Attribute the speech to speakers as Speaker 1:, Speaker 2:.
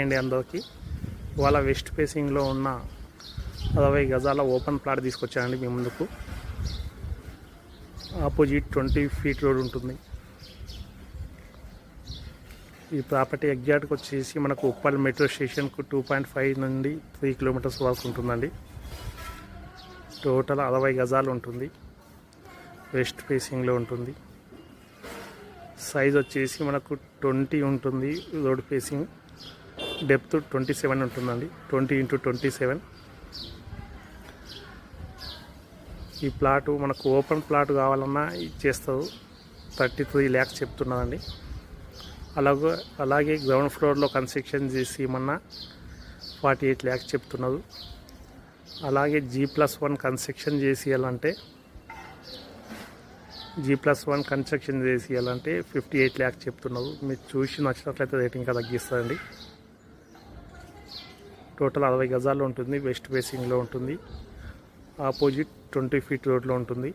Speaker 1: అండి అందరికి ఇవాళ వెస్ట్ ఫేసింగ్లో ఉన్న 60 గజాల ఓపెన్ ప్లాట్ తీసుకొచ్చానండి మీ ముందుకు. ఆపోజిట్ 20 ఫీట్ రోడ్ ఉంటుంది. ఈ ప్రాపర్టీ ఎగ్జాక్ట్గా వచ్చేసి మనకు ఉప్పల్ మెట్రో స్టేషన్కు 2.5 నుండి 3 కిలోమీటర్స్ వరకు ఉంటుందండి. టోటల్ 60 గజాలు ఉంటుంది. వెస్ట్ ఫేసింగ్లో ఉంటుంది. సైజ్ వచ్చేసి మనకు 20 ఉంటుంది. రోడ్ ఫేసింగ్ డెప్త్ 27 ఉంటుందండి. 20 × 27. ఈ ప్లాటు మనకు ఓపెన్ ప్లాట్ కావాలన్నా ఇచ్చేస్తారు. 33 lakhs చెప్తున్నదండి. అలాగే గ్రౌండ్ ఫ్లోర్లో కన్స్ట్రక్షన్ చేసి ఏమన్నా 48 lakhs చెప్తున్నారు. అలాగే G+1 కన్స్ట్రక్షన్ చేసేయాలంటే G+1 కన్స్ట్రక్షన్ చేసేయాలంటే 58 lakhs చెప్తున్నారు. మీరు చూసి నచ్చినట్లయితే రేటింగ్ తగ్గిస్తుందండి. టోటల్ 60 గజాల్లో ఉంటుంది. వెస్ట్ ఫేసింగ్లో ఉంటుంది. ఆపోజిట్ 20 ఫీట్ రోడ్లో ఉంటుంది.